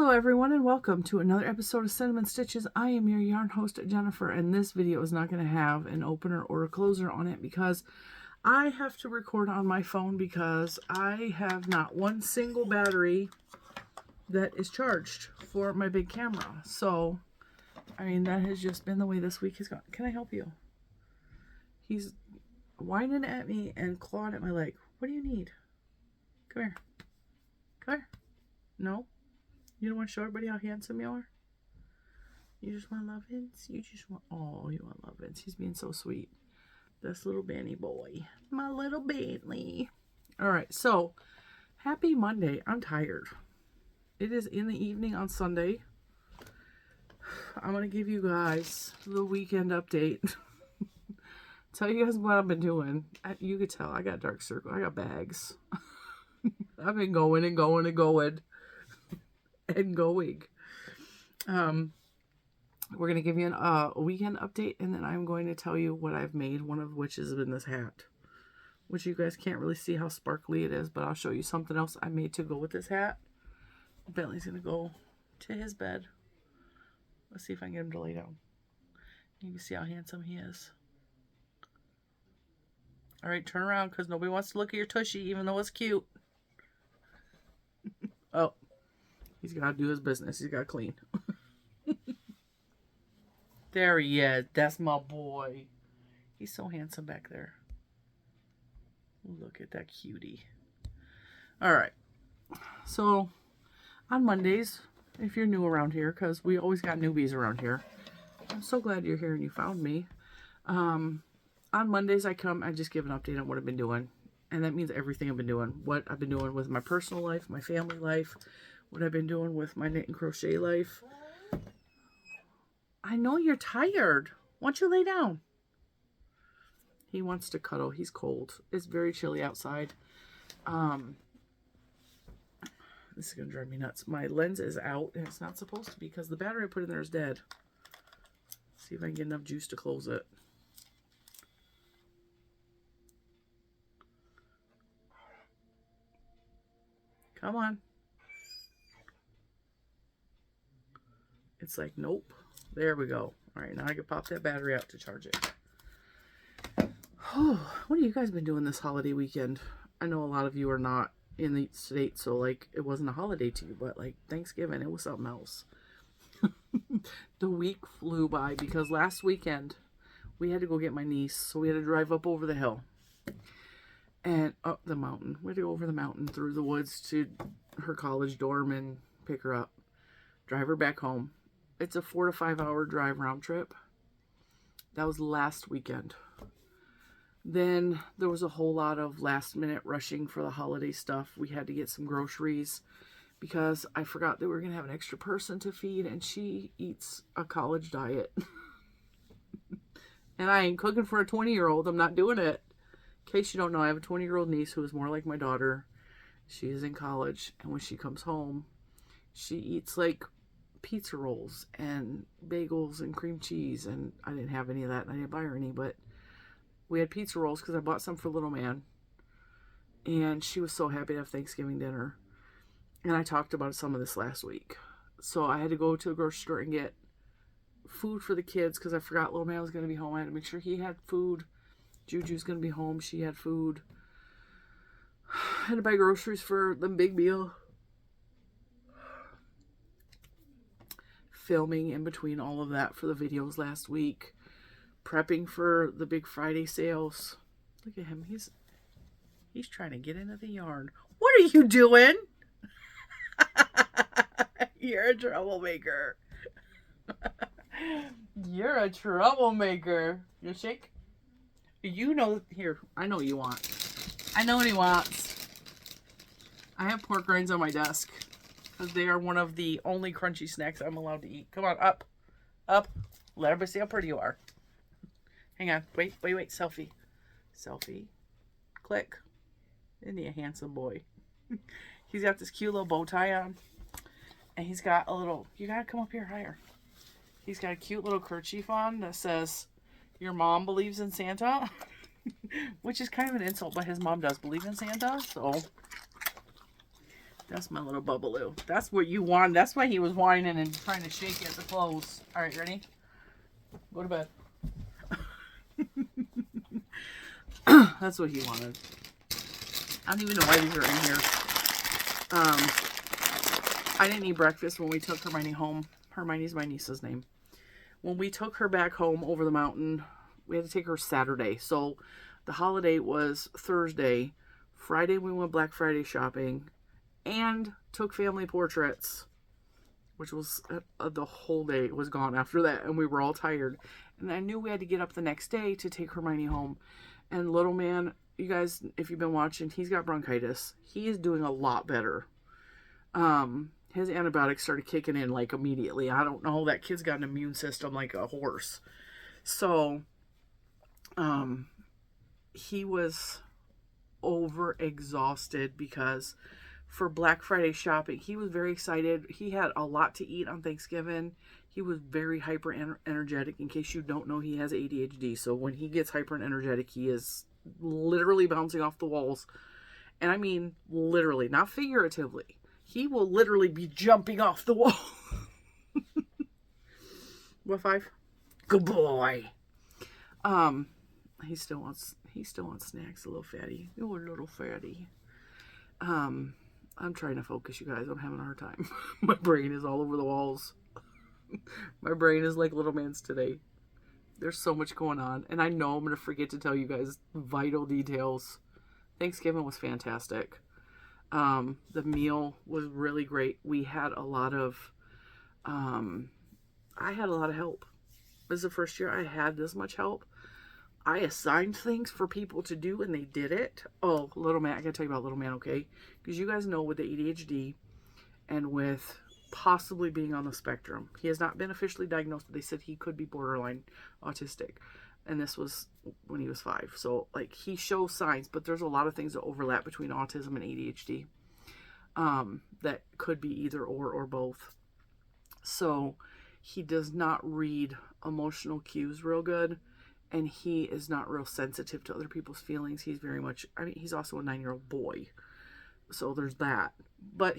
Hello everyone and welcome to another episode of Cinnamon Stitches. I am your yarn host Jennifer, and this video is not going to have an opener or a closer on it because I have to record on my phone because I have not one single battery that is charged for my big camera. So, I mean, that has just been the way this week has gone. Can I help you? He's whining at me and clawing at my leg. What do you need? Come here. Come here. No? You don't want to show everybody how handsome you are? You just want lovin's? You just want... Oh, you want lovin's. He's being so sweet. This little Benny boy. My little Bentley. Alright, so, happy Monday. I'm tired. It is in the evening on Sunday. I'm going to give you guys the weekend update. Tell you guys what I've been doing. You could tell. I got dark circle. I got bags. I've been going and going and going. And going. We're going to give you a weekend update, and then I'm going to tell you what I've made, one of which is in this hat, which you guys can't really see how sparkly it is, but I'll show you something else I made to go with this hat. Bentley's going to go to his bed. Let's see if I can get him to lay down. You can see how handsome he is. Alright, turn around because nobody wants to look at your tushy, even though it's cute. Oh. He's got to do his business. He's got to clean. There he is. That's my boy. He's so handsome back there. Look at that cutie. Alright. So, on Mondays, if you're new around here, because we always got newbies around here. I'm so glad you're here and you found me. On Mondays I just give an update on what I've been doing. And that means everything I've been doing. What I've been doing with my personal life, my family life, what I've been doing with my knit and crochet life. I know you're tired. Why don't you lay down? He wants to cuddle. He's cold. It's very chilly outside. This is going to drive me nuts. My lens is out, and it's not supposed to be because the battery I put in there is dead. Let's see if I can get enough juice to close it. Come on. It's like, nope. There we go. All right, now I can pop that battery out to charge it. Oh, what have you guys been doing this holiday weekend? I know a lot of you are not in the States, so, like, it wasn't a holiday to you, but, like, Thanksgiving, it was something else. The week flew by because last weekend we had to go get my niece, so we had to drive up over the hill and up the mountain. We had to go over the mountain through the woods to her college dorm and pick her up, drive her back home. It's a 4 to 5 hour drive round trip. That was last weekend. Then there was a whole lot of last minute rushing for the holiday stuff. We had to get some groceries because I forgot that we were going to have an extra person to feed, and she eats a college diet. And I ain't cooking for a 20-year-old. I'm not doing it. In case you don't know, I have a 20-year-old niece who is more like my daughter. She is in college, and when she comes home, she eats like pizza rolls and bagels and cream cheese, and I didn't have any of that, and I didn't buy her any, but we had pizza rolls because I bought some for little man, and she was so happy to have Thanksgiving dinner. And I talked about some of this last week, so I had to go to the grocery store and get food for the kids because I forgot little man was going to be home. I had to make sure he had food. Juju's going to be home. She had food. I had to buy groceries for the big meal. Filming in between all of that for the videos last week. Prepping for the big Friday sales. Look at him. He's trying to get into the yarn. What are you doing? You're a troublemaker. You're a troublemaker. You shake? You know, here, I know what you want. I know what he wants. I have pork rinds on my desk because they are one of the only crunchy snacks I'm allowed to eat. Come on, up. Up. Let everybody see how pretty you are. Hang on. Wait. Selfie. Selfie. Click. Isn't he a handsome boy? He's got this cute little bow tie on. And he's got a little... You gotta come up here higher. He's got a cute little kerchief on that says, "Your mom believes in Santa." Which is kind of an insult, but his mom does believe in Santa, so That's my little bubbaloo. That's what you want. That's why he was whining and trying to shake at the clothes. All right, ready? Go to bed. That's what he wanted. I don't even know why these are in here. I didn't eat breakfast when we took Hermione home. Hermione's my niece's name. When we took her back home over the mountain, we had to take her Saturday. So the holiday was Thursday. Friday we went Black Friday shopping and took family portraits, which was the whole day was gone after that, and we were all tired. And I knew we had to get up the next day to take Hermione home. And little man, you guys, if you've been watching, he's got bronchitis. He is doing a lot better. His antibiotics started kicking in like immediately. I don't know. That kid's got an immune system like a horse. So, he was over exhausted because for Black Friday shopping, he was very excited. He had a lot to eat on Thanksgiving. He was very hyper energetic. In case you don't know, he has ADHD. So when he gets hyper energetic, he is literally bouncing off the walls. And I mean, literally, not figuratively. He will literally be jumping off the wall. What, 5? Good boy. He still wants snacks, a little fatty. You're a little fatty. I'm trying to focus, you guys. I'm having a hard time. My brain is all over the walls. My brain is like little man's today. There's so much going on. And I know I'm going to forget to tell you guys vital details. Thanksgiving was fantastic. The meal was really great. We had a lot of, I had a lot of help. This is the first year I had this much help. I assigned things for people to do and they did it. Oh, little man, I gotta tell you about little man, okay? Because you guys know with the ADHD and with possibly being on the spectrum, he has not been officially diagnosed, but they said he could be borderline autistic. And this was when he was 5. So, like, he shows signs, but there's a lot of things that overlap between autism and ADHD. That could be either or both. So, he does not read emotional cues real good. And he is not real sensitive to other people's feelings. He's very much, I mean, he's also a 9-year-old boy. So there's that. But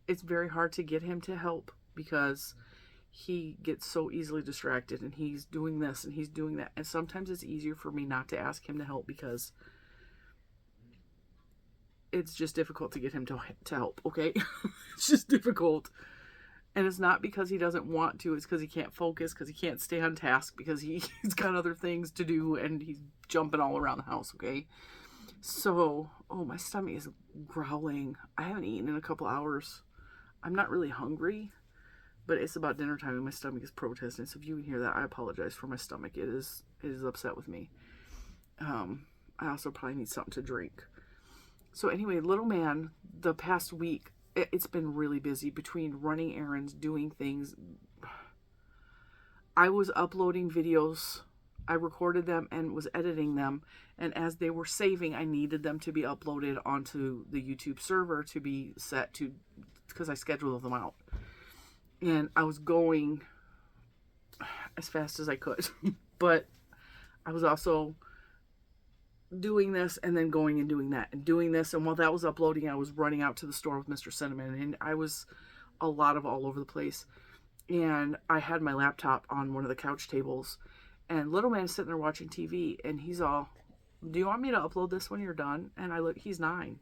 it's very hard to get him to help because he gets so easily distracted and he's doing this and he's doing that. And sometimes it's easier for me not to ask him to help because it's just difficult to get him to help, okay? It's just difficult. And it's not because he doesn't want to, it's because he can't focus, because he can't stay on task, because he's got other things to do and he's jumping all around the house, okay? So, oh, my stomach is growling. I haven't eaten in a couple hours. I'm not really hungry, but it's about dinner time and my stomach is protesting. So if you can hear that, I apologize for my stomach. It is upset with me. I also probably need something to drink. So anyway, little man, the past week, it's been really busy between running errands, doing things. I was uploading videos. I recorded them and was editing them. And as they were saving, I needed them to be uploaded onto the YouTube server to be set to, because I scheduled them out. And I was going as fast as I could. But I was also doing this and then going and doing that and doing this. And while that was uploading, I was running out to the store with Mr. Cinnamon. And I was a lot of all over the place. And I had my laptop on one of the couch tables. And little man is sitting there watching TV. And he's all, do you want me to upload this when you're done? And I look, he's 9.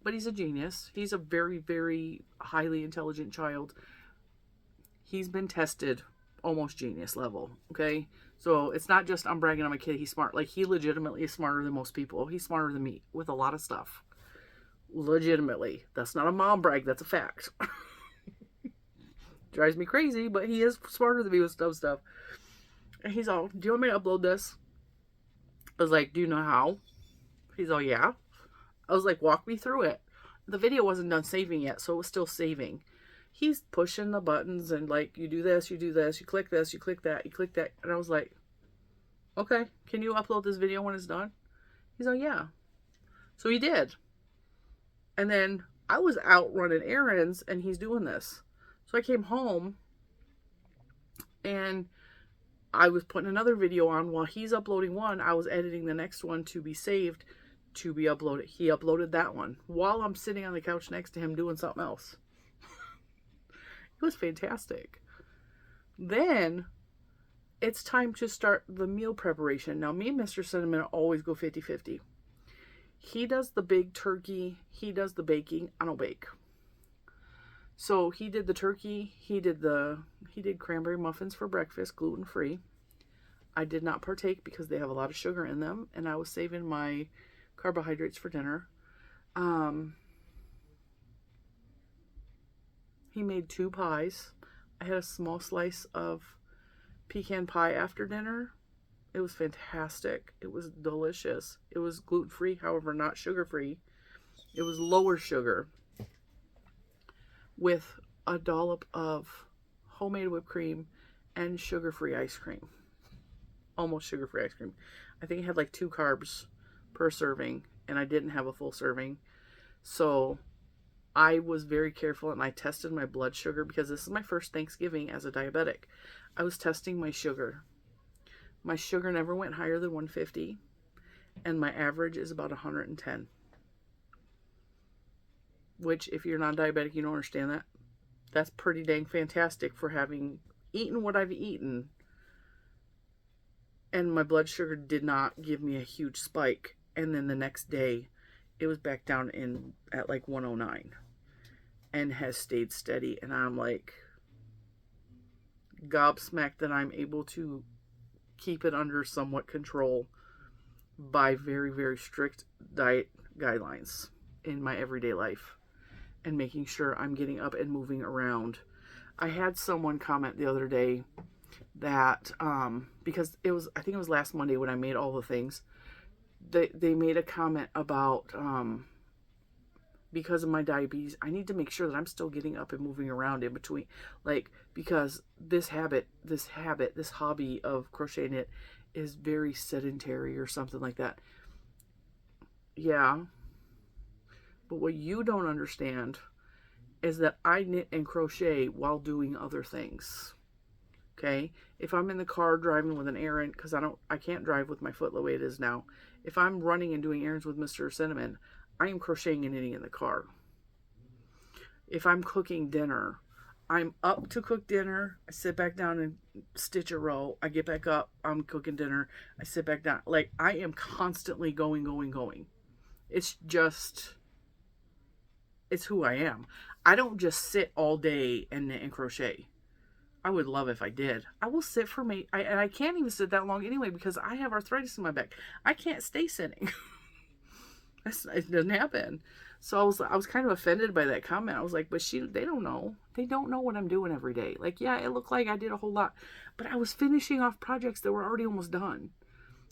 But he's a genius. He's a very, very highly intelligent child. He's been tested almost genius level, okay? So it's not just I'm bragging on my kid, he's smart. Like, he legitimately is smarter than most people. He's smarter than me with a lot of stuff. Legitimately. That's not a mom brag, that's a fact. Drives me crazy, but he is smarter than me with stuff. And he's all, do you want me to upload this? I was like, do you know how? He's all, yeah. I was like, walk me through it. The video wasn't done saving yet, so it was still saving. He's pushing the buttons and like, you do this, you click this, you click that, you click that. And I was like, okay, can you upload this video when it's done? He's like, yeah. So he did. And then I was out running errands and he's doing this. So I came home and I was putting another video on while he's uploading one. I was editing the next one to be saved to be uploaded. He uploaded that one while I'm sitting on the couch next to him doing something else. It was fantastic. Then it's time to start the meal preparation. Now, me and Mr. Cinnamon always go 50-50. He does the big turkey. He does the baking. I don't bake. So he did the turkey. He did cranberry muffins for breakfast, gluten-free. I did not partake because they have a lot of sugar in them, and I was saving my carbohydrates for dinner. He made 2 pies. I had a small slice of pecan pie after dinner. It was fantastic. It was delicious. It was gluten-free, however, not sugar-free. It was lower sugar with a dollop of homemade whipped cream and sugar-free ice cream. Almost sugar-free ice cream. I think it had like 2 carbs per serving, and I didn't have a full serving. So I was very careful, and I tested my blood sugar because this is my first Thanksgiving as a diabetic. I was testing my sugar. My sugar never went higher than 150, and my average is about 110. Which, if you're not diabetic, you don't understand that. That's pretty dang fantastic for having eaten what I've eaten. And my blood sugar did not give me a huge spike. And then the next day, it was back down at like 109. And has stayed steady. And I'm like gobsmacked that I'm able to keep it under somewhat control by very, very strict diet guidelines in my everyday life. And making sure I'm getting up and moving around. I had someone comment the other day that because I think it was last Monday when I made all the things, they made a comment about because of my diabetes, I need to make sure that I'm still getting up and moving around in between, like, because this hobby of crochet knit is very sedentary or something like that. Yeah, but what you don't understand is that I knit and crochet while doing other things. Okay, if I'm in the car driving with an errand, because I can't drive with my foot the way it is now. If I'm running and doing errands with Mr. Cinnamon, I am crocheting and knitting in the car. If I'm cooking dinner, I'm up to cook dinner. I sit back down and stitch a row. I get back up. I'm cooking dinner. I sit back down. Like, I am constantly going. It's who I am. I don't just sit all day and knit and crochet. I would love if I did. I will sit for and I can't even sit that long anyway because I have arthritis in my back. I can't stay sitting. It doesn't happen. So I was kind of offended by that comment. I was like, but they don't know. They don't know what I'm doing every day. Like, yeah, it looked like I did a whole lot, but I was finishing off projects that were already almost done.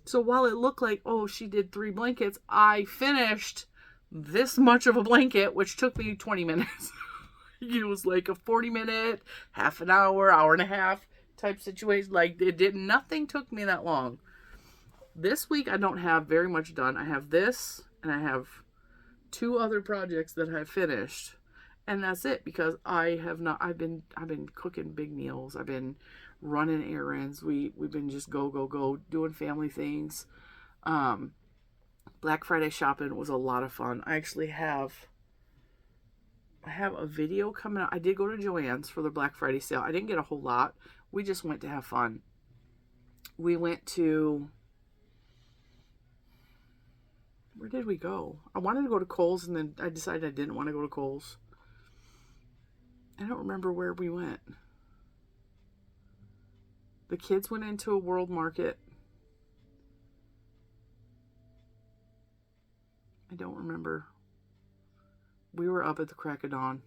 So while it looked like, oh, she did 3 blankets, I finished this much of a blanket, which took me 20 minutes. It was like a 40-minute, half an hour, hour and a half type situation. Like, nothing took me that long. This week, I don't have very much done. I have this, and I have 2 other projects that I've finished. And that's it, because I've been cooking big meals. I've been running errands. We've been just go, doing family things. Black Friday shopping was a lot of fun. I actually have a video coming out. I did go to Joann's for the Black Friday sale. I didn't get a whole lot. We just went to have fun. We went to... Where did we go? I wanted to go to Kohl's, and then I decided I didn't want to go to Kohl's. I don't remember where we went. The kids went into a World Market. I don't remember. We were up at the crack of dawn.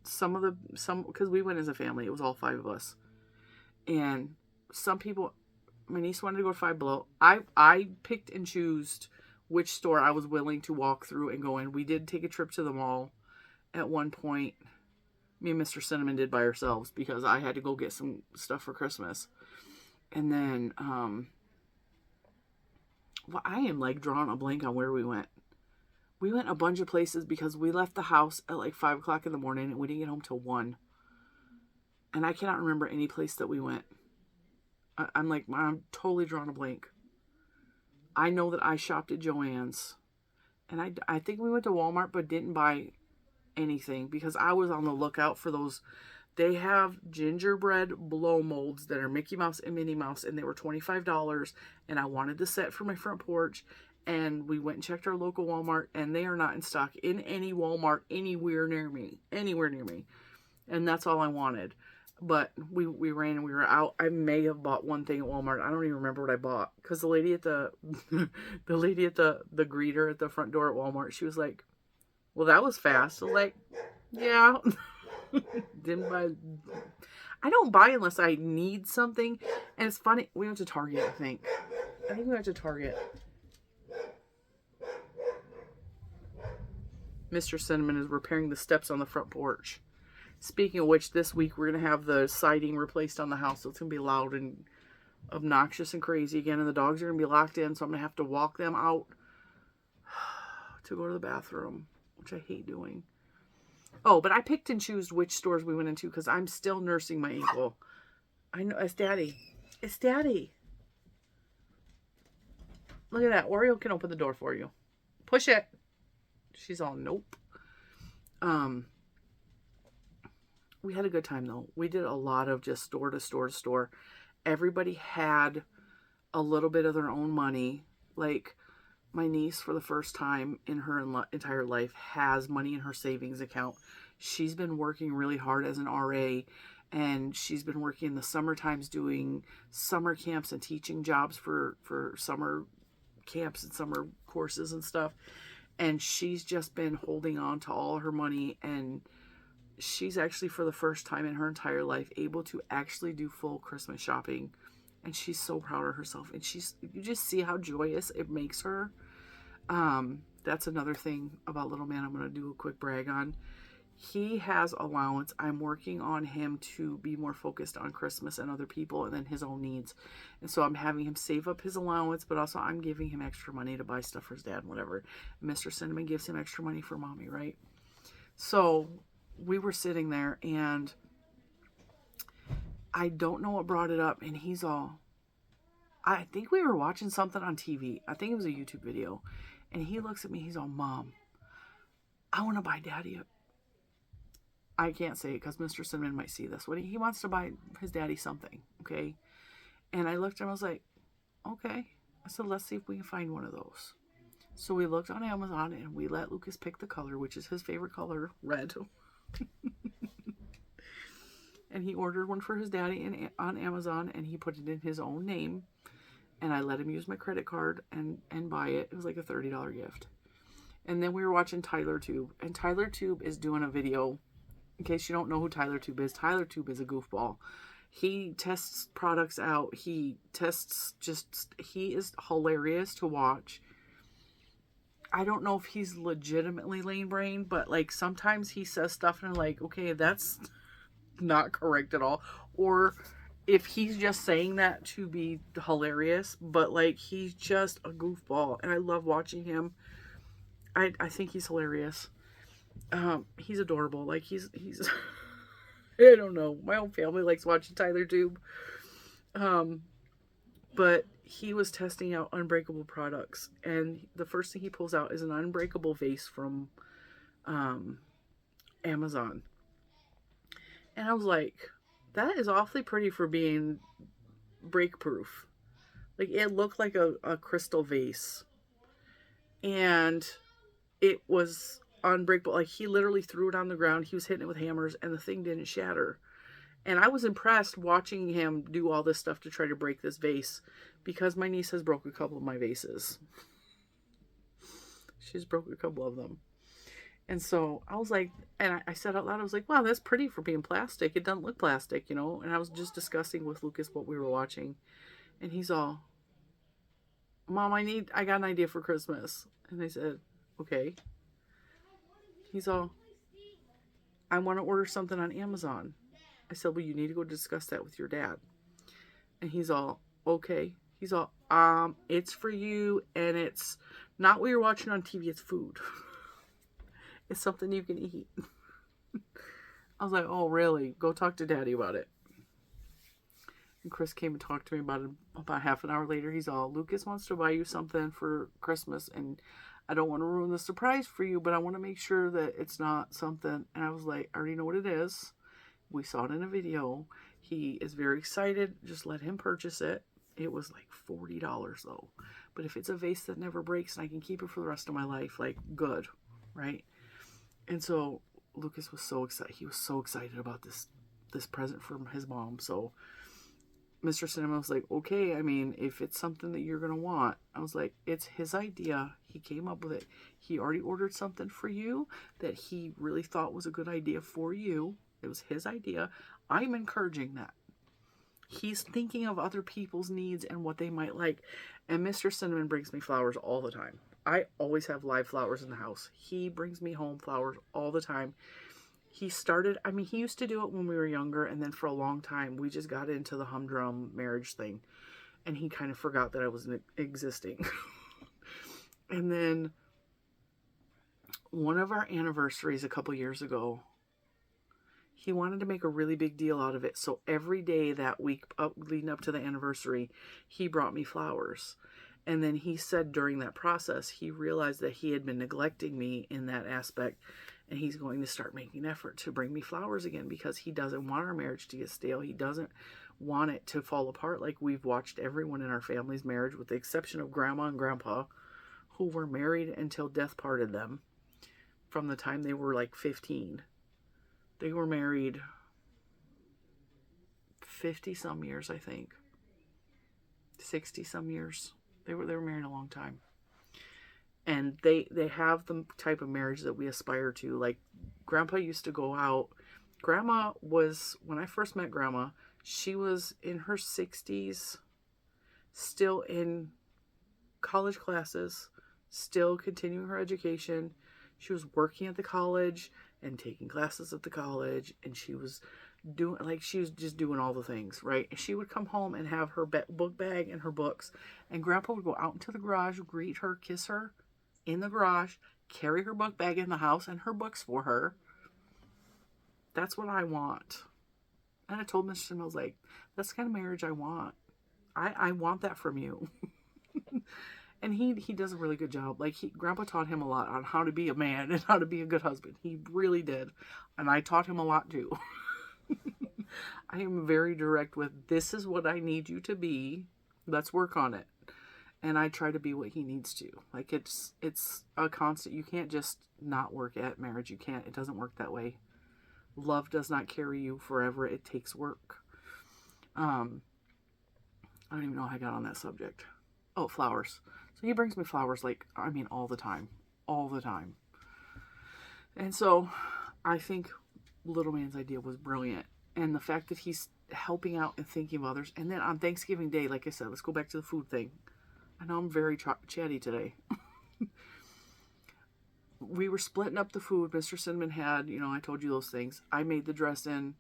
Because we went as a family. It was all 5 of us. And some people, my niece wanted to go to Five Below. I picked and chose which store I was willing to walk through and go in. We did take a trip to the mall at one point. Me and Mr. Cinnamon did by ourselves because I had to go get some stuff for Christmas. And then, well, I am like drawing a blank on where we went. We went a bunch of places because we left the house at like 5 o'clock in the morning and we didn't get home till 1. And I cannot remember any place that we went. I'm totally drawing a blank. I know that I shopped at Joann's. And I think we went to Walmart but didn't buy anything because I was on the lookout for those. They have gingerbread blow molds that are Mickey Mouse and Minnie Mouse, and they were $25, and I wanted the set for my front porch, and we went and checked our local Walmart, and they are not in stock in any Walmart anywhere near me, and that's all I wanted. But we ran and we were out. I may have bought one thing at Walmart. I don't even remember what I bought because the lady at the the greeter at the front door at Walmart, she was like, "Well, that was fast." I was like, "Yeah." Didn't buy. I don't buy unless I need something. And it's funny. We went to Target, I think. We went to Target. Mr. Cinnamon is repairing the steps on the front porch. Speaking of which, this week we're going to have the siding replaced on the house. So it's going to be loud and obnoxious and crazy again. And the dogs are going to be locked in. So I'm going to have to walk them out to go to the bathroom, which I hate doing. Oh, but I picked and chose which stores we went into because I'm still nursing my ankle. I know. It's Daddy. It's Daddy. Look at that. Oreo can open the door for you. Push it. She's all, nope. We had a good time, though. We did a lot of just store to store to store. Everybody had a little bit of their own money. Like, my niece, for the first time in her entire life, has money in her savings account. She's been working really hard as an RA, and she's been working in the summer times doing summer camps and teaching jobs for summer camps and summer courses and stuff. And she's just been holding on to all her money, and she's actually, for the first time in her entire life, able to actually do full Christmas shopping. And she's so proud of herself. And you just see how joyous it makes her. That's another thing about little man I'm going to do a quick brag on. He has allowance. I'm working on him to be more focused on Christmas and other people and then his own needs. And so I'm having him save up his allowance, but also I'm giving him extra money to buy stuff for his dad and whatever. Mr. Cinnamon gives him extra money for mommy, right? So we were sitting there, and I don't know what brought it up, and he's all, I think we were watching something on TV. I think it was a YouTube video. And he looks at me, he's all, Mom, I want to buy Daddy I can't say it because Mr. Cinnamon might see this. He wants to buy his daddy something, okay? And I looked at him, I was like, okay. I said, let's see if we can find one of those. So we looked on Amazon, and we let Lucas pick the color, which is his favorite color, red. And he ordered one for his daddy on Amazon, and he put it in his own name. And I let him use my credit card and buy it. It was like a $30 gift. And then we were watching Tyler Tube. And Tyler Tube is doing a video. In case you don't know who Tyler Tube is a goofball. He tests products out. He is hilarious to watch. I don't know if he's legitimately lane brain, but like sometimes he says stuff and I'm like, okay, that's not correct at all. Or if he's just saying that to be hilarious, but like he's just a goofball and I love watching him. I think he's hilarious. He's adorable. Like he's I don't know. My whole family likes watching Tyler Tube. But he was testing out unbreakable products, and the first thing he pulls out is an unbreakable vase from Amazon. And I was like, that is awfully pretty for being break proof. Like it looked like a crystal vase. And it was unbreakable. Like he literally threw it on the ground. He was hitting it with hammers and the thing didn't shatter. And I was impressed watching him do all this stuff to try to break this vase because my niece has broke a couple of my vases. She's broke a couple of them. And so I was like, and I said out loud, I was like, wow, that's pretty for being plastic. It doesn't look plastic, you know? And I was just discussing with Lucas what we were watching. And he's all, Mom, I got an idea for Christmas. And I said, okay. He's all, I want to order something on Amazon. I said, well, you need to go discuss that with your dad. And he's all, okay. He's all, it's for you, and it's not what you're watching on TV, it's food. It's something you can eat. I was like, oh, really? Go talk to Daddy about it. And Chris came and talked to me about half an hour later. He's all, Lucas wants to buy you something for Christmas, and I don't want to ruin the surprise for you, but I want to make sure that it's not something. And I was like, I already know what it is. We saw it in a video. He is very excited. Just let him purchase it. It was like $40 though. But if it's a vase that never breaks and I can keep it for the rest of my life, like, good, right? And so Lucas was so excited. He was so excited about this present from his mom. So Mr. Cinnamon was like, okay, I mean, if it's something that you're going to want. I was like, it's his idea. He came up with it. He already ordered something for you that he really thought was a good idea for you. It was his idea. I'm encouraging that. He's thinking of other people's needs and what they might like. And Mr. Cinnamon brings me flowers all the time. I always have live flowers in the house. He brings me home flowers all the time. He started, I mean, he used to do it when we were younger, and then for a long time, we just got into the humdrum marriage thing. And he kind of forgot that I was existing. And then one of our anniversaries a couple years ago, he wanted to make a really big deal out of it. So every day that week leading up to the anniversary, he brought me flowers. And then he said during that process, he realized that he had been neglecting me in that aspect. And he's going to start making an effort to bring me flowers again, because he doesn't want our marriage to get stale. He doesn't want it to fall apart like we've watched everyone in our family's marriage, with the exception of Grandma and Grandpa, who were married until death parted them from the time they were like 15. They were married 50 some years, I think. 60 some years. They were married a long time. And they have the type of marriage that we aspire to. Like, Grandpa used to go out. Grandma was, when I first met Grandma, she was in her 60s, still in college classes, still continuing her education. She was working at the college and taking classes at the college, and she was just doing all the things, right? And she would come home and have her book bag and her books, and Grandpa would go out into the garage, greet her, kiss her in the garage, carry her book bag in the house and her books for her. That's what I want. And I told Mr. Simmons, like, that's the kind of marriage I want. I want that from you. And he does a really good job. Like, Grandpa taught him a lot on how to be a man and how to be a good husband. He really did. And I taught him a lot too. I am very direct with, this is what I need you to be. Let's work on it. And I try to be what he needs to. Like, it's a constant. You can't just not work at marriage. You can't. It doesn't work that way. Love does not carry you forever. It takes work. I don't even know how I got on that subject. Oh, flowers. So he brings me flowers, like, I mean, all the time. All the time. And so I think Little Man's idea was brilliant. And the fact that he's helping out and thinking of others. And then on Thanksgiving Day, like I said, let's go back to the food thing. I know I'm very chatty today. We were splitting up the food. Mr. Cinnamon had, I told you those things. I made the dressing.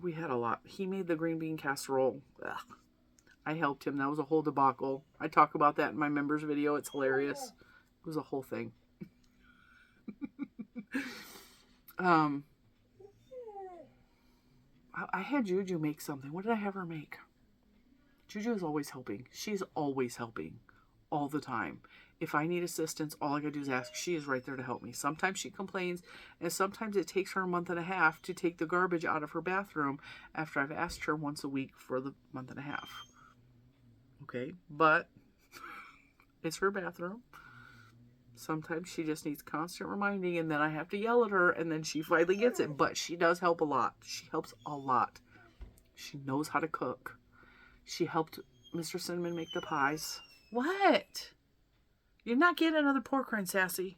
We had a lot. He made the green bean casserole. Ugh. I helped him. That was a whole debacle. I talk about that in my members video. It's hilarious. It was a whole thing. I had Juju make something. What did I have her make? Juju is always helping. She's always helping. All the time. If I need assistance, all I gotta do is ask. She is right there to help me. Sometimes she complains, and sometimes it takes her a month and a half to take the garbage out of her bathroom after I've asked her once a week for the month and a half. Okay? But it's her bathroom. Sometimes she just needs constant reminding, and then I have to yell at her, and then she finally gets it. But she does help a lot. She helps a lot. She knows how to cook. She helped Mr. Cinnamon make the pies. What? You're not getting another pork rind, Sassy.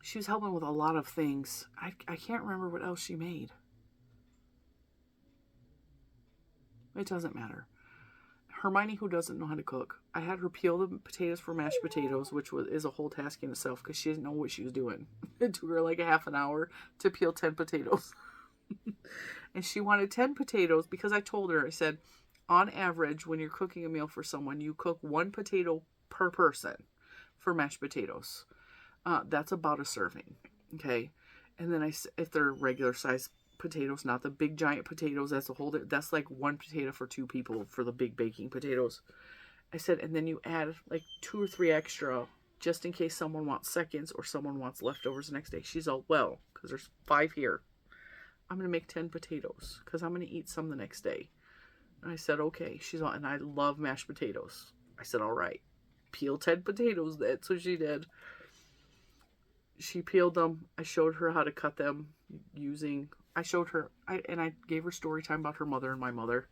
She was helping with a lot of things. I can't remember what else she made. It doesn't matter. Hermione, who doesn't know how to cook, I had her peel the potatoes for mashed potatoes, which is a whole task in itself because she didn't know what she was doing. It took her like a half an hour to peel 10 potatoes. And she wanted 10 potatoes because I told her, I said, on average, when you're cooking a meal for someone, you cook 1 potato per person for mashed potatoes. That's about a serving. Okay. And then if they're regular size potatoes, not the big giant potatoes, that's like one potato for 2 people for the big baking potatoes. I said, and then you add like 2 or 3 extra just in case someone wants seconds or someone wants leftovers the next day. She's all, well, because there's 5 here, I'm going to make 10 potatoes because I'm going to eat some the next day. And I said, okay. She's all, and I love mashed potatoes. I said, all right, peel 10 potatoes then. So she did. She peeled them. I showed her how to cut them I gave her story time about her mother and my mother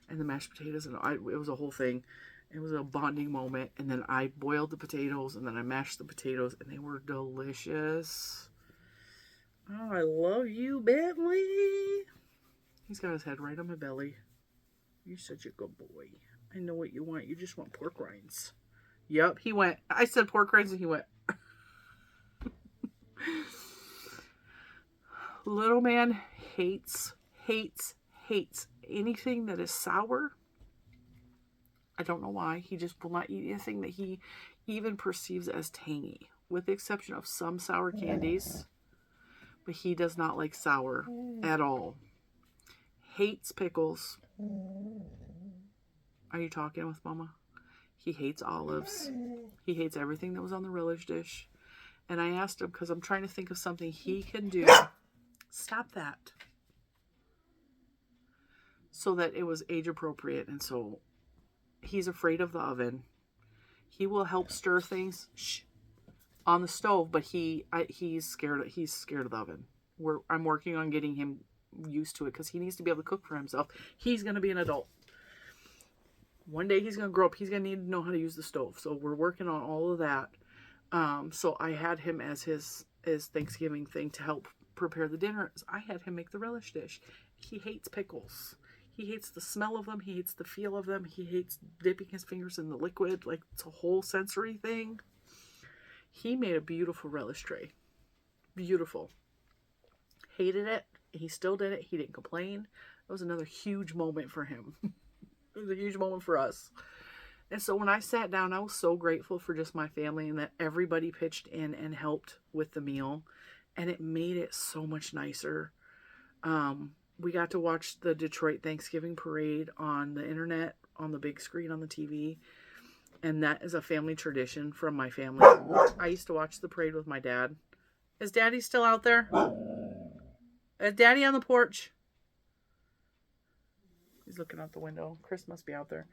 and the mashed potatoes. And it was a whole thing. It was a bonding moment. And then I boiled the potatoes and then I mashed the potatoes and they were delicious. Oh, I love you, Bentley. He's got his head right on my belly. You're such a good boy. I know what you want. You just want pork rinds. Yep, he went. I said pork rinds and he went. Little man hates anything that is sour. I don't know why. He just will not eat anything that he even perceives as tangy, with the exception of some sour candies. But he does not like sour at all. Hates pickles. Are you talking with Mama? He hates olives. He hates everything that was on the relish dish. And I asked him, because I'm trying to think of something he can do. Stop that. So that it was age appropriate. And so he's afraid of the oven. He will help stir things on the stove, but he's scared of the oven. I'm working on getting him used to it because he needs to be able to cook for himself. He's going to be an adult. One day he's going to grow up. He's going to need to know how to use the stove. So we're working on all of that. So I had him as his Thanksgiving thing to help prepare the dinner. I had him make the relish dish. He hates pickles. He hates the smell of them. He hates the feel of them. He hates dipping his fingers in the liquid. Like, it's a whole sensory thing. He made a beautiful relish tray. Beautiful. Hated it. He still did it. He didn't complain. It was another huge moment for him. It was a huge moment for us. And so when I sat down, I was so grateful for just my family and that everybody pitched in and helped with the meal. And it made it so much nicer. We got to watch the Detroit Thanksgiving parade on the internet, on the big screen on the TV. And that is a family tradition from my family. I used to watch the parade with my dad. Is Daddy still out there? Is Daddy on the porch? He's looking out the window. Chris must be out there.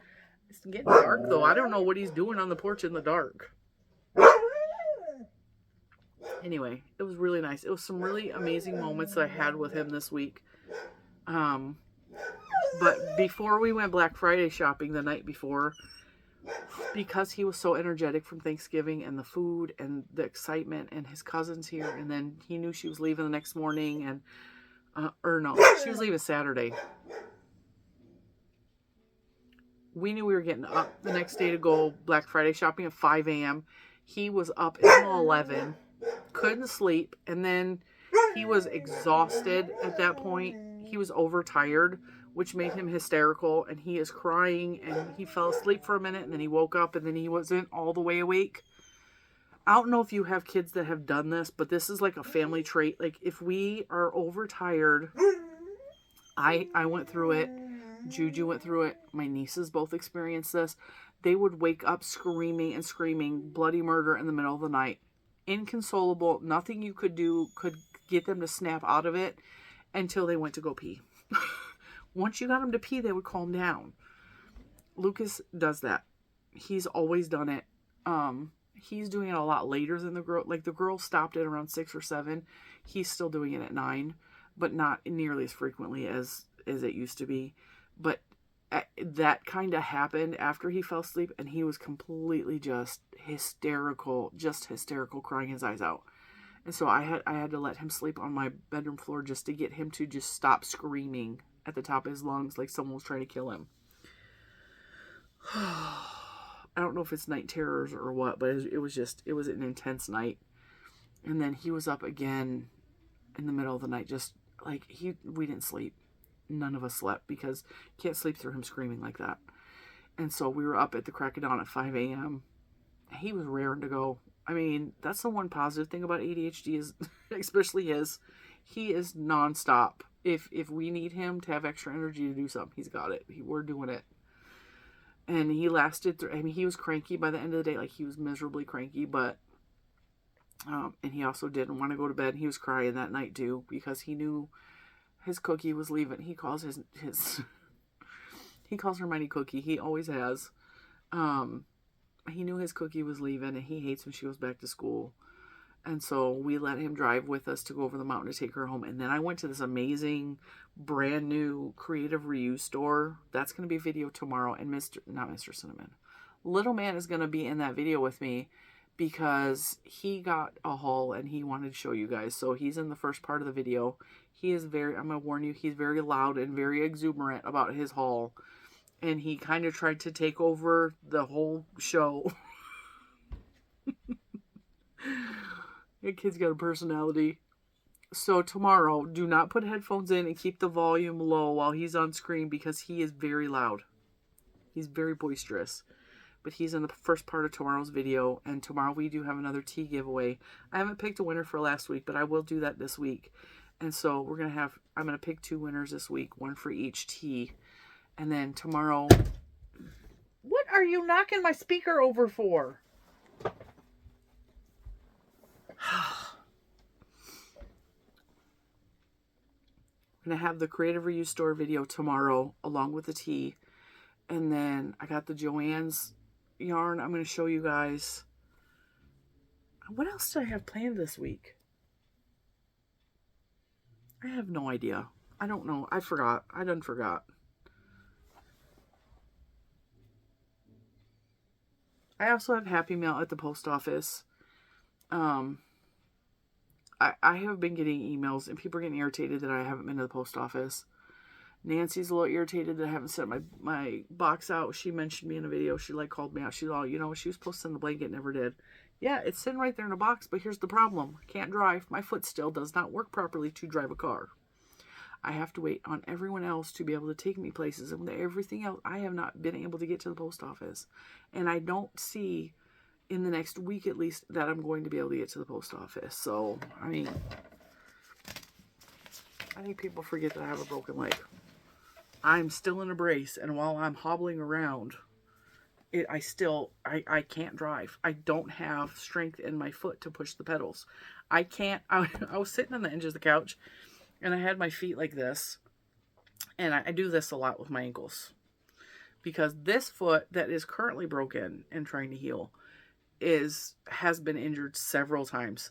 It's getting dark, though. I don't know what he's doing on the porch in the dark. Anyway, it was really nice. It was some really amazing moments that I had with him this week. But before we went Black Friday shopping the night before, because he was so energetic from Thanksgiving and the food and the excitement and his cousins here, and then he knew she was leaving the next morning, and she was leaving Saturday. We knew we were getting up the next day to go Black Friday shopping at 5 a.m. He was up until 11, couldn't sleep, and then he was exhausted at that point. He was overtired, which made him hysterical, and he is crying, and he fell asleep for a minute, and then he woke up, and then he wasn't all the way awake. I don't know if you have kids that have done this, but this is like a family trait. Like, if we are overtired, I went through it. Juju went through it. My nieces both experienced this. They would wake up screaming and screaming bloody murder in the middle of the night. Inconsolable. Nothing you could do could get them to snap out of it until they went to go pee. Once you got them to pee, they would calm down. Lucas does that. He's always done it. He's doing it a lot later than the girl. Like, the girl stopped at around 6 or 7. He's still doing it at 9, but not nearly as frequently as it used to be. But that kind of happened after he fell asleep, and he was completely just hysterical, crying his eyes out. And so I had to let him sleep on my bedroom floor just to get him to just stop screaming at the top of his lungs like someone was trying to kill him. I don't know if it's night terrors or what, but it was an intense night. And then he was up again in the middle of the night, just like we didn't sleep. None of us slept because you can't sleep through him screaming like that. And so we were up at the crack of dawn at 5 a.m. he was raring to go. I mean, that's the one positive thing about ADHD is, especially his, he is nonstop. If we need him to have extra energy to do something, he's got it. We're doing it. And he lasted through, I mean, he was cranky by the end of the day. Like, he was miserably cranky, but, and he also didn't want to go to bed. He was crying that night, too, because he knew his cookie was leaving. He calls his he calls her Mighty Cookie. He always has. He knew his cookie was leaving, and he hates when she goes back to school. And so we let him drive with us to go over the mountain to take her home. And then I went to this amazing, brand new creative reuse store. That's going to be a video tomorrow. And not Mr. Cinnamon, Little Man is going to be in that video with me because he got a haul and he wanted to show you guys. So he's in the first part of the video. He is very, I'm going to warn you, he's very loud and very exuberant about his haul. And he kind of tried to take over the whole show. Your kid's got a personality. So tomorrow, do not put headphones in and keep the volume low while he's on screen because he is very loud. He's very boisterous. But he's in the first part of tomorrow's video. And tomorrow we do have another tea giveaway. I haven't picked a winner for last week, but I will do that this week. And so we're going to have, I'm going to pick 2 winners this week. One for each tea. And then tomorrow... What are you knocking my speaker over for? I'm going to have the Creative Reuse Store video tomorrow along with the tea. And then I got the Joann's yarn I'm going to show you guys. What else do I have planned this week? I have no idea. I don't know. I forgot. I done forgot. I also have Happy Mail at the post office. I have been getting emails and people are getting irritated that I haven't been to the post office. Nancy's a little irritated that I haven't sent my box out. She mentioned me in a video. She called me out. She's all, you know, she was supposed to send the blanket, never did. Yeah, it's sitting right there in a box, but here's the problem. I can't drive. My foot still does not work properly to drive a car. I have to wait on everyone else to be able to take me places. And with everything else, I have not been able to get to the post office. And I don't see in the next week at least that I'm going to be able to get to the post office. So, I mean, I think people forget that I have a broken leg. I'm still in a brace, and while I'm hobbling around, I can't drive. I don't have strength in my foot to push the pedals. I can't, I was sitting on the edge of the couch, and I had my feet like this, and I do this a lot with my ankles. Because this foot that is currently broken and trying to heal has been injured several times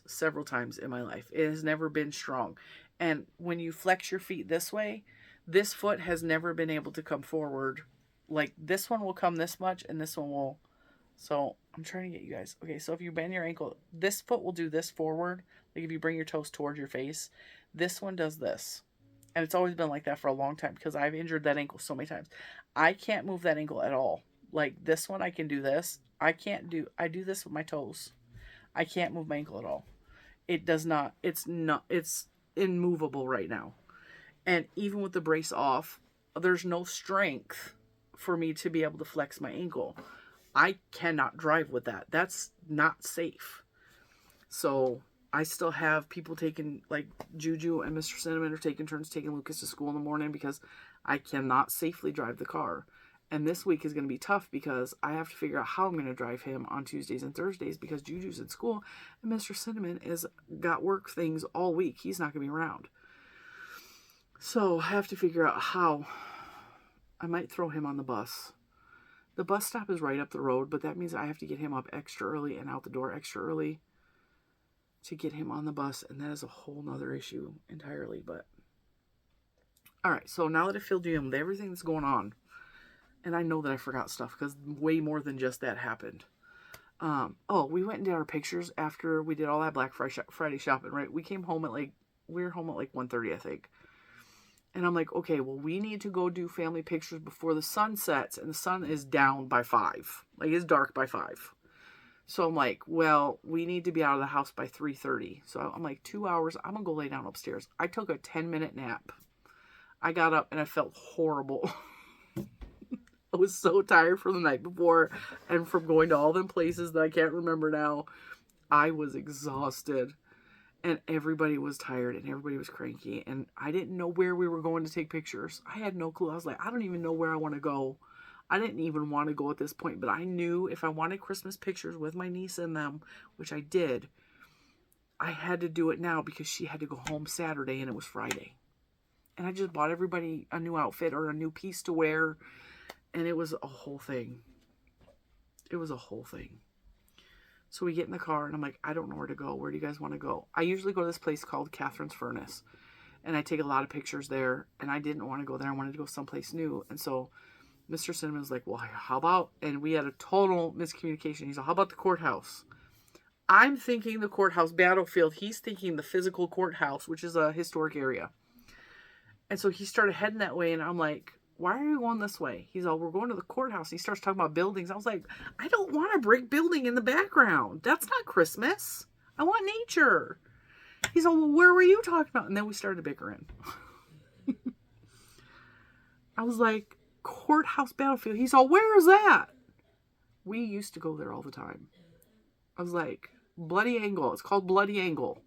in my life. It has never been strong. And when you flex your feet this way, this foot has never been able to come forward. Like, this one will come this much, and this one will. So, I'm trying to get you guys. Okay, so if you bend your ankle, this foot will do this forward. Like, if you bring your toes towards your face, this one does this. And it's always been like that for a long time because I've injured that ankle so many times. I can't move that ankle at all. Like, this one, I can do this. I do this with my toes. I can't move my ankle at all. It's immovable right now. And even with the brace off, there's no strength for me to be able to flex my ankle. I cannot drive with that. That's not safe. So I still have people taking, like Juju and Mr. Cinnamon are taking turns taking Lucas to school in the morning because I cannot safely drive the car. And this week is going to be tough because I have to figure out how I'm going to drive him on Tuesdays and Thursdays because Juju's in school and Mr. Cinnamon has got work things all week. He's not going to be around. So I have to figure out how. I might throw him on the bus. The bus stop is right up the road, but that means I have to get him up extra early and out the door extra early to get him on the bus. And that is a whole nother issue entirely. But all right, so now that I filled you in with everything that's going on, and I know that I forgot stuff because way more than just that happened. We went and did our pictures after we did all that Black Friday shopping, right? We were home at like 1:30, I think. And I'm like, okay, well, we need to go do family pictures before the sun sets, and the sun is down by 5. Like, it's dark by 5. So I'm like, well, we need to be out of the house by 3:30. So I'm like, 2 hours, I'm going to go lay down upstairs. I took a 10-minute nap. I got up and I felt horrible. I was so tired from the night before and from going to all them places that I can't remember now. I was exhausted. And everybody was tired and everybody was cranky. And I didn't know where we were going to take pictures. I had no clue. I was like, I don't even know where I want to go. I didn't even want to go at this point. But I knew if I wanted Christmas pictures with my niece in them, which I did, I had to do it now because she had to go home Saturday and it was Friday. And I just bought everybody a new outfit or a new piece to wear. And it was a whole thing. It was a whole thing. So we get in the car and I'm like, I don't know where to go. Where do you guys want to go? I usually go to this place called Catherine's Furnace. And I take a lot of pictures there. And I didn't want to go there. I wanted to go someplace new. And so Mr. Cinnamon was like, well, how about, and we had a total miscommunication. He's like, how about the courthouse? I'm thinking the courthouse battlefield. He's thinking the physical courthouse, which is a historic area. And so he started heading that way. And I'm like, why are you going this way? He's all, we're going to the courthouse. He starts talking about buildings. I was like, I don't want a brick building in the background. That's not Christmas. I want nature. He's all, well, where were you talking about? And then we started bickering. I was like, courthouse battlefield. He's all, where is that? We used to go there all the time. I was like, Bloody Angle. It's called Bloody Angle.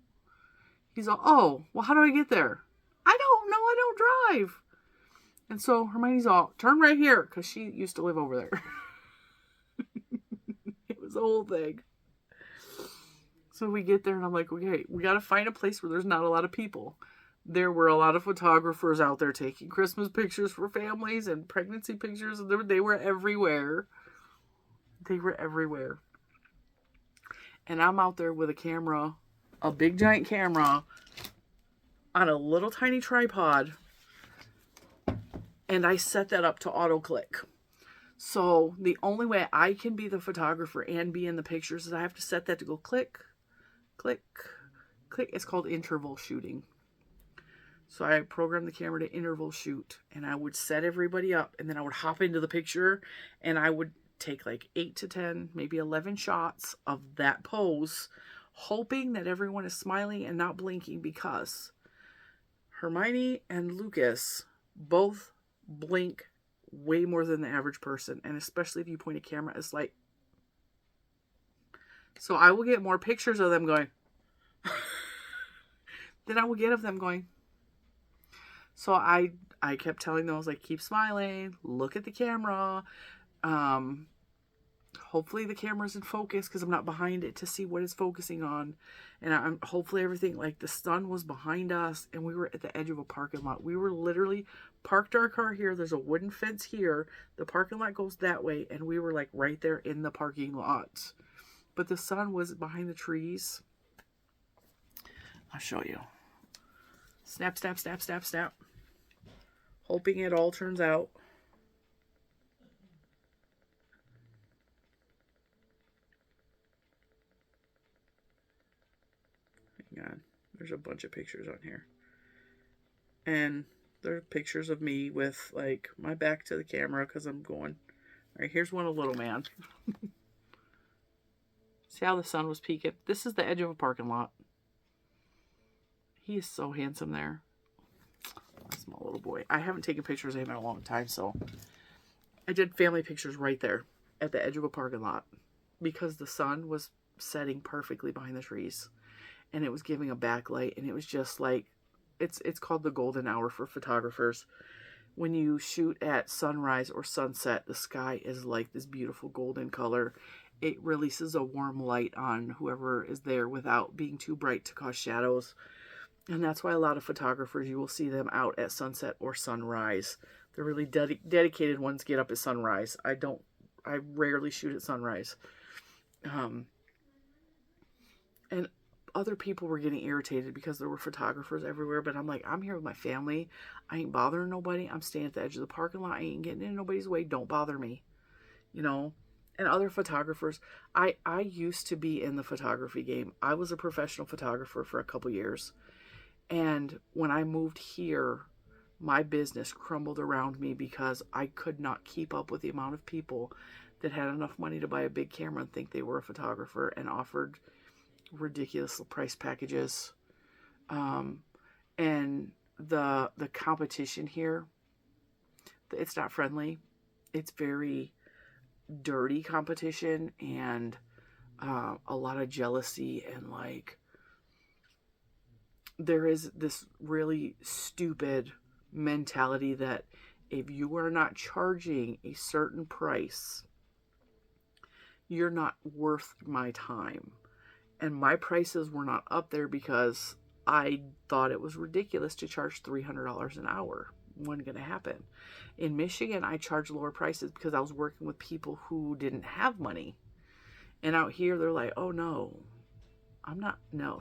He's all, oh, well, how do I get there? I don't know. I don't drive. And so Hermione's all, turn right here, because she used to live over there. It was the whole thing. So we get there, and I'm like, okay, we got to find a place where there's not a lot of people. There were a lot of photographers out there taking Christmas pictures for families and pregnancy pictures. And they were everywhere. They were everywhere. And I'm out there with a camera, a big giant camera, on a little tiny tripod. And I set that up to auto click. So the only way I can be the photographer and be in the pictures is I have to set that to go click, click, click. It's called interval shooting. So I programmed the camera to interval shoot. And I would set everybody up. And then I would hop into the picture. And I would take like 8 to 10, maybe 11 shots of that pose. Hoping that everyone is smiling and not blinking. Because Hermione and Lucas both blink way more than the average person, and especially if you point a camera, it's like, so I will get more pictures of them going than I will get of them going. So I kept telling them, I was like, keep smiling, look at the camera, hopefully the camera's in focus because I'm not behind it to see what it's focusing on. And hopefully everything, like the sun was behind us and we were at the edge of a parking lot. We were literally parked our car here. There's a wooden fence here. The parking lot goes that way. And we were like right there in the parking lot. But the sun was behind the trees. I'll show you. Snap, snap, snap, snap, snap. Hoping it all turns out. Hang on. There's a bunch of pictures on here. And there are pictures of me with like my back to the camera because I'm going. All right, here's one of Little Man. See how the sun was peeking? This is the edge of a parking lot. He is so handsome there. Small little boy. I haven't taken pictures of him in a long time, so I did family pictures right there at the edge of a parking lot because the sun was setting perfectly behind the trees and it was giving a backlight, and it was just like, it's called the golden hour for photographers. When you shoot at sunrise or sunset, the sky is like this beautiful golden color. It releases a warm light on whoever is there without being too bright to cause shadows. And that's why a lot of photographers, you will see them out at sunset or sunrise. The really dedicated ones get up at sunrise. I rarely shoot at sunrise. And other people were getting irritated because there were photographers everywhere. But I'm like, I'm here with my family. I ain't bothering nobody. I'm staying at the edge of the parking lot. I ain't getting in nobody's way. Don't bother me. You know? And other photographers, I used to be in the photography game. I was a professional photographer for a couple years. And when I moved here, my business crumbled around me because I could not keep up with the amount of people that had enough money to buy a big camera and think they were a photographer and offered ridiculous price packages. And the competition here, it's not friendly. it's very dirty competition, and a lot of jealousy, and like there is this really stupid mentality that if you are not charging a certain price, you're not worth my time. And my prices were not up there because I thought it was ridiculous to charge $300 an hour. Wasn't going to happen. In Michigan, I charged lower prices because I was working with people who didn't have money. And out here, they're like, oh no,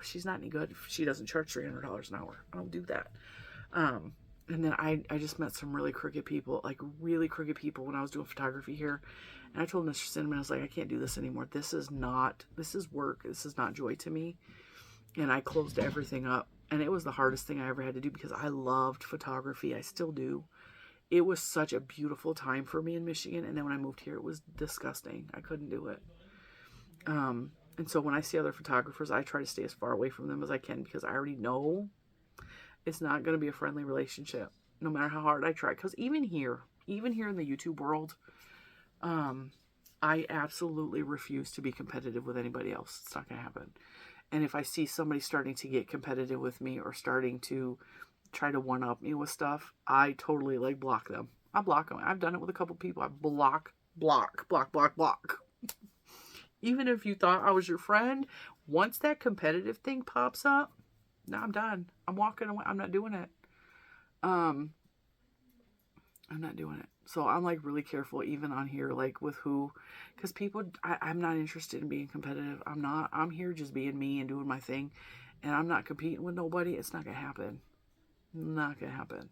she's not any good if she doesn't charge $300 an hour. I don't do that. And then I just met some really crooked people, like really crooked people when I was doing photography here. And I told Mr. Cinnamon, I was like, I can't do this anymore. This is work. This is not joy to me. And I closed everything up. And it was the hardest thing I ever had to do because I loved photography. I still do. It was such a beautiful time for me in Michigan. And then when I moved here, it was disgusting. I couldn't do it. And so when I see other photographers, I try to stay as far away from them as I can because I already know it's not going to be a friendly relationship no matter how hard I try. Because even here in the YouTube world, I absolutely refuse to be competitive with anybody else. It's not going to happen. And if I see somebody starting to get competitive with me or starting to try to one-up me with stuff, I totally like block them. I block them. I've done it with a couple people. I block. Even if you thought I was your friend, once that competitive thing pops up, no, I'm done. I'm walking away. I'm not doing it. I'm not doing it. So I'm like really careful even on here, like with who, because people, I'm not interested in being competitive. I'm not. I'm here just being me and doing my thing, and I'm not competing with nobody. It's not gonna happen. Not gonna happen.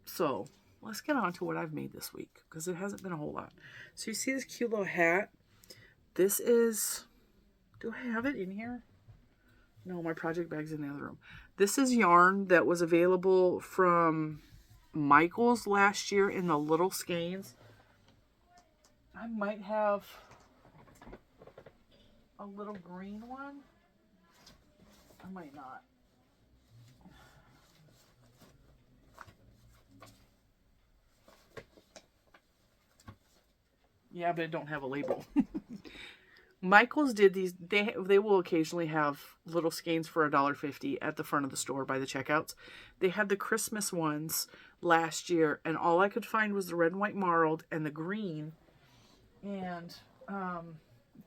So let's get on to what I've made this week because it hasn't been a whole lot. So you see this cute little hat. This is, do I have it in here? No, my project bag's in the other room. This is yarn that was available from Michael's last year in the little skeins. I might have a little green one. I might not. Yeah, but it don't have a label. Michael's did these. They will occasionally have little skeins for $1.50 at the front of the store by the checkouts. They had the Christmas ones last year, and all I could find was the red and white marled and the green. And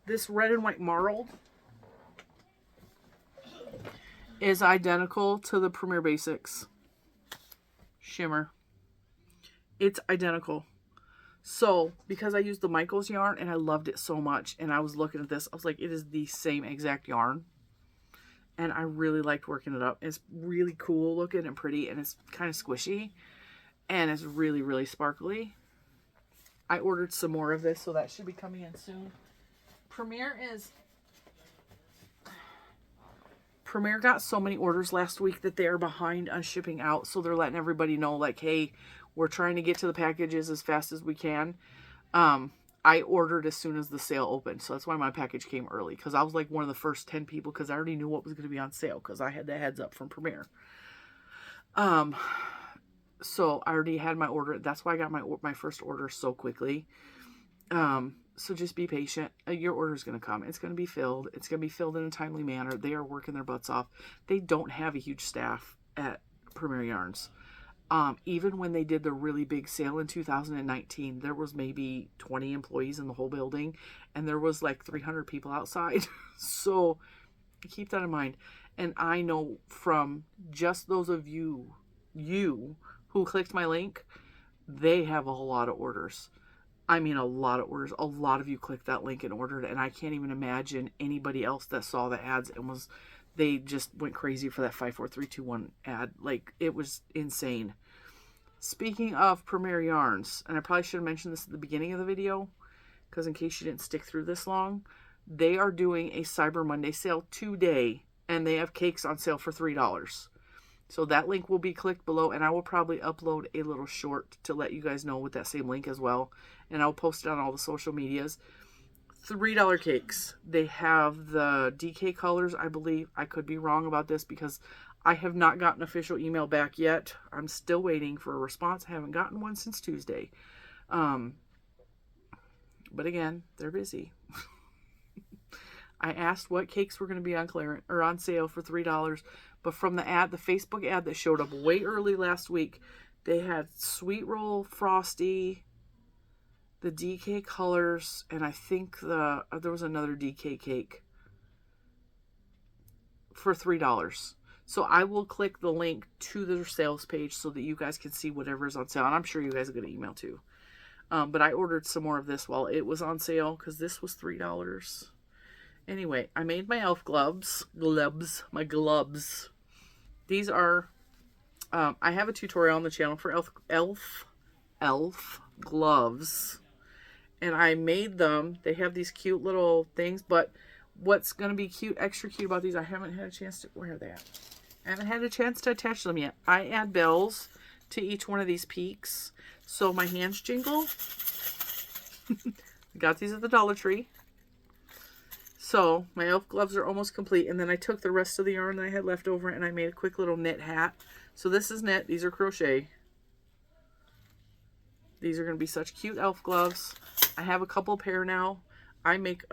this red and white marled is identical to the Premier Basics shimmer. It's identical. So, because I used the Michael's yarn and I loved it so much, and I was looking at this, I was like, it is the same exact yarn. And I really liked working it up. It's really cool looking and pretty, and it's kind of squishy. And it's really, really sparkly. I ordered some more of this, so that should be coming in soon. Premier got so many orders last week that they are behind on shipping out. So they're letting everybody know, like, hey, we're trying to get to the packages as fast as we can. I ordered as soon as the sale opened. So that's why my package came early. Because I was like one of the first 10 people. Because I already knew what was going to be on sale. Because I had the heads up from Premier. So I already had my order. That's why I got my first order so quickly. So just be patient. Your order is going to come. It's going to be filled. It's going to be filled in a timely manner. They are working their butts off. They don't have a huge staff at Premier Yarns. Even when they did the really big sale in 2019, there was maybe 20 employees in the whole building, and there was like 300 people outside. So keep that in mind. And I know from just those of you who clicked my link, they have a whole lot of orders. I mean, a lot of orders. A lot of you clicked that link and ordered, and I can't even imagine anybody else that saw the ads and they just went crazy for that 54321 ad. Like, it was insane. Speaking of Premier Yarns, and I probably should have mentioned this at the beginning of the video, because in case you didn't stick through this long, they are doing a Cyber Monday sale today, and they have cakes on sale for $3. So that link will be clicked below, and I will probably upload a little short to let you guys know with that same link as well, and I'll post it on all the social medias. $3 cakes. They have the DK colors, I believe. I could be wrong about this because I have not gotten official email back yet. I'm still waiting for a response. I haven't gotten one since Tuesday. But again, they're busy. I asked what cakes were going to be on clearance or on sale for $3, but from the ad, the Facebook ad that showed up way early last week, they had Sweet Roll Frosty, the DK colors, and I think there was another DK cake for $3. So I will click the link to their sales page so that you guys can see whatever is on sale. And I'm sure you guys are going to email too. But I ordered some more of this while it was on sale because this was $3. Anyway, I made my elf gloves. My gloves. These are, I have a tutorial on the channel for elf gloves. And I made them. They have these cute little things, but what's going to be cute, extra cute about these, I haven't had a chance to, where are they at? I haven't had a chance to attach them yet. I add bells to each one of these peaks, so my hands jingle. I got these at the Dollar Tree. So my elf gloves are almost complete, and then I took the rest of the yarn that I had left over and I made a quick little knit hat. So this is knit, these are crochet. These are going to be such cute elf gloves. I have a couple pair now. I make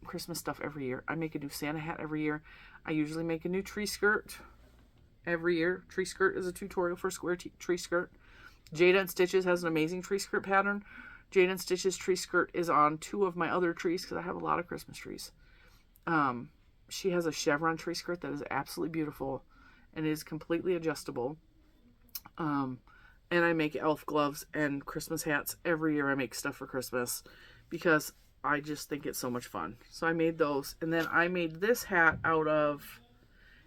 Christmas stuff every year. I make a new Santa hat every year. I usually make a new tree skirt every year. Tree skirt is a tutorial for a square tree skirt. Jada and Stitches has an amazing tree skirt pattern. Jada and Stitches tree skirt is on 2 of my other trees because I have a lot of Christmas trees. She has a chevron tree skirt that is absolutely beautiful and is completely adjustable. And I make elf gloves and Christmas hats every year. I make stuff for Christmas because I just think it's so much fun. So I made those. And then I made this hat out of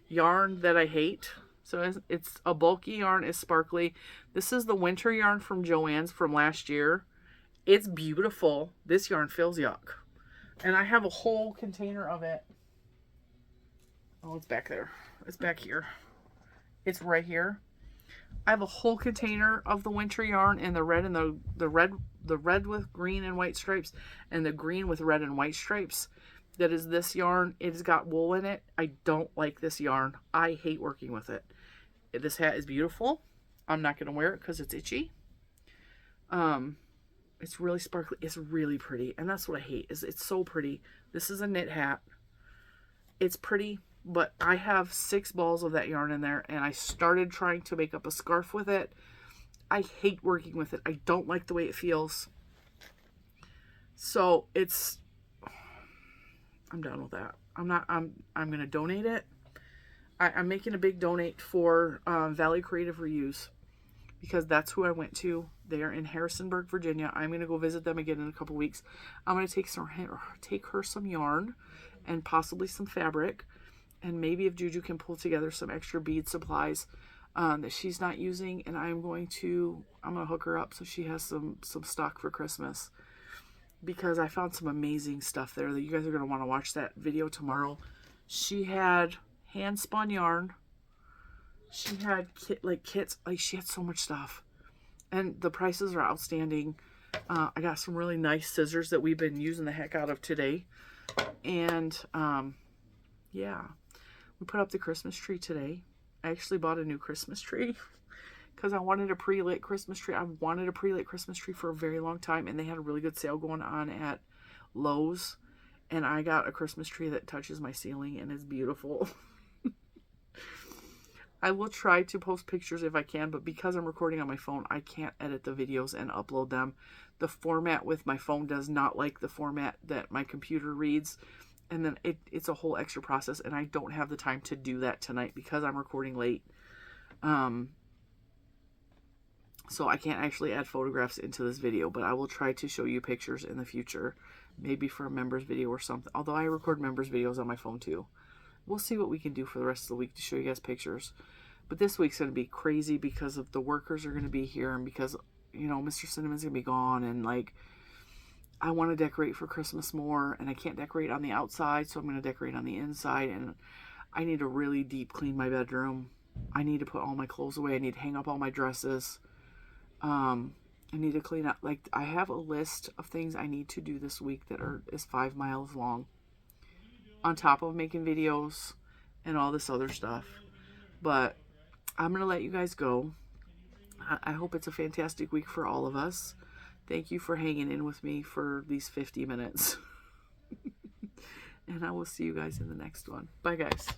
yarn that I hate. So it's a bulky yarn. It's sparkly. This is the winter yarn from Joann's from last year. It's beautiful. This yarn feels yuck. And I have a whole container of it. Oh, it's back there. It's back here. It's right here. I have a whole container of the winter yarn in the red and the red with green and white stripes and the green with red and white stripes. That is this yarn. It's got wool in it. I don't like this yarn. I hate working with it. This hat is beautiful. I'm not going to wear it because it's itchy. It's really sparkly. It's really pretty. And that's what I hate. Is it's so pretty. This is a knit hat. It's pretty. But I have 6 balls of that yarn in there, and I started trying to make up a scarf with it. I hate working with it. I don't like the way it feels. So I'm done with that. I'm going to donate it. I'm making a big donate for Valley Creative Reuse because that's who I went to. They are in Harrisonburg, Virginia. I'm going to go visit them again in a couple weeks. I'm going to take her some yarn and possibly some fabric. And maybe if Juju can pull together some extra bead supplies that she's not using, and I'm going to hook her up so she has some stock for Christmas. Because I found some amazing stuff there that you guys are going to want to watch that video tomorrow. She had hand spun yarn. She had kits. She had so much stuff. And the prices are outstanding. I got some really nice scissors that we've been using the heck out of today. And yeah. We put up the Christmas tree today. I actually bought a new Christmas tree because I wanted a pre-lit Christmas tree. I've wanted a pre-lit Christmas tree for a very long time, and they had a really good sale going on at Lowe's, and I got a Christmas tree that touches my ceiling and is beautiful. I will try to post pictures if I can, but because I'm recording on my phone, I can't edit the videos and upload them. The format with my phone does not like the format that my computer reads. And then it's a whole extra process, and I don't have the time to do that tonight because I'm recording late. So I can't actually add photographs into this video, but I will try to show you pictures in the future, maybe for a members video or something. Although I record members videos on my phone too. We'll see what we can do for the rest of the week to show you guys pictures. But this week's going to be crazy because of the workers are going to be here, and because, Mr. Cinnamon's going to be gone, and I want to decorate for Christmas more, and I can't decorate on the outside, so I'm going to decorate on the inside, and I need to really deep clean my bedroom. I need to put all my clothes away. I need to hang up all my dresses. I need to clean up. I have a list of things I need to do this week that is 5 miles long, on top of making videos and all this other stuff. But I'm going to let you guys go. I hope it's a fantastic week for all of us. Thank you for hanging in with me for these 50 minutes. And I will see you guys in the next one. Bye, guys.